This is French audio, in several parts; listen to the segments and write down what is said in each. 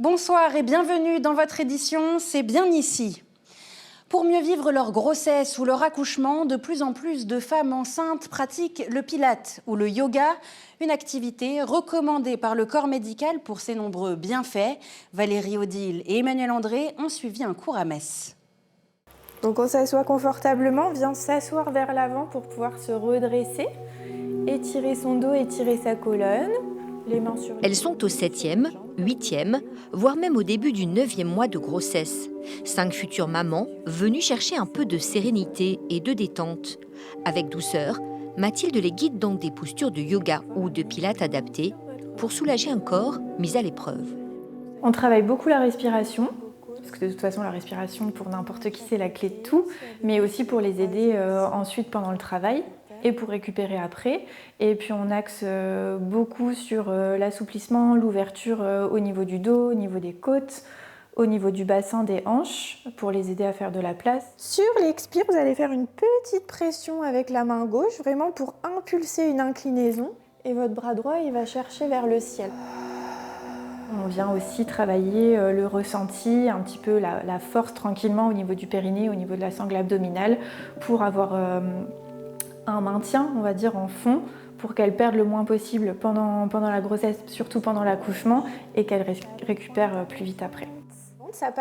Bonsoir et bienvenue dans votre édition C'est bien ici. Pour mieux vivre leur grossesse ou leur accouchement, de plus en plus de femmes enceintes pratiquent le pilate ou le yoga, une activité recommandée par le corps médical pour ses nombreux bienfaits. Valérie Odile et Emmanuel André ont suivi un cours à Metz. Donc on s'assoit confortablement, on vient s'asseoir vers l'avant pour pouvoir se redresser, étirer son dos, étirer sa colonne, les mains sur les... Elles sont au 7e, 8e, voire même au début du 9e mois de grossesse. 5 futures mamans venues chercher un peu de sérénité et de détente. Avec douceur, Mathilde les guide dans des postures de yoga ou de pilates adaptées pour soulager un corps mis à l'épreuve. On travaille beaucoup la respiration, parce que de toute façon la respiration pour n'importe qui c'est la clé de tout, mais aussi pour les aider ensuite pendant le travail et pour récupérer après. Et puis on axe beaucoup sur l'assouplissement, l'ouverture au niveau du dos, au niveau des côtes, au niveau du bassin, des hanches, pour les aider à faire de la place. Sur l'expire, vous allez faire une petite pression avec la main gauche, vraiment pour impulser une inclinaison. Et votre bras droit, il va chercher vers le ciel. On vient aussi travailler le ressenti, un petit peu la force tranquillement au niveau du périnée, au niveau de la sangle abdominale, pour avoir un maintien, on va dire, en fond, pour qu'elle perde le moins possible pendant la grossesse, surtout pendant l'accouchement, et qu'elle récupère plus vite après.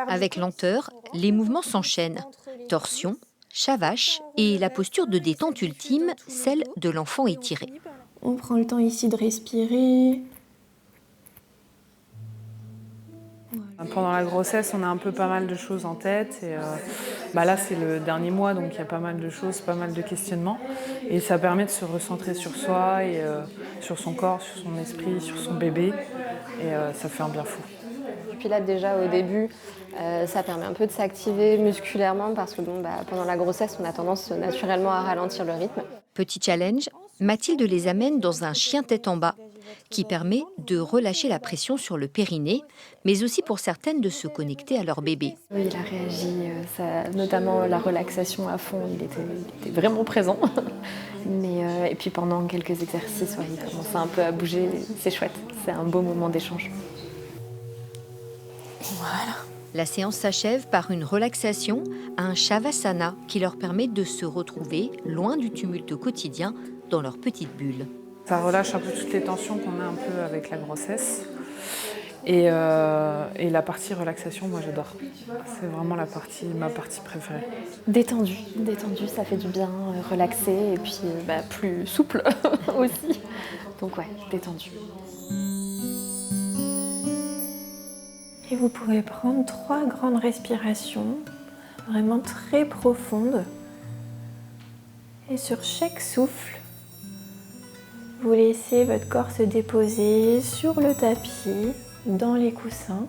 Avec lenteur, les mouvements s'enchaînent. Torsion, chat-vache et la posture de détente ultime, celle de l'enfant étiré. On prend le temps ici de respirer. Pendant la grossesse, on a un peu pas mal de choses en tête. Et là, c'est le dernier mois, donc il y a pas mal de choses, pas mal de questionnements. Et ça permet de se recentrer sur soi, et sur son corps, sur son esprit, sur son bébé. Et ça fait un bien fou. Le pilate, déjà au début, ça permet un peu de s'activer musculairement parce que pendant la grossesse, on a tendance naturellement à ralentir le rythme. Petit challenge, Mathilde les amène dans un chien tête en bas qui permet de relâcher la pression sur le périnée, mais aussi pour certaines de se connecter à leur bébé. Oui, il a réagi, notamment la relaxation à fond, il était vraiment présent. Et puis pendant quelques exercices, il commençait un peu à bouger, c'est chouette, c'est un beau moment d'échange. Voilà. La séance s'achève par une relaxation, un shavasana qui leur permet de se retrouver loin du tumulte quotidien dans leur petite bulle. Ça relâche un peu toutes les tensions qu'on a un peu avec la grossesse. Et la partie relaxation, moi j'adore. C'est vraiment ma partie préférée. Détendu, ça fait du bien, relaxé et puis plus souple aussi. Donc ouais, détendu. Et vous pouvez prendre 3 grandes respirations, vraiment très profondes. Et sur chaque souffle, vous laissez votre corps se déposer sur le tapis, dans les coussins.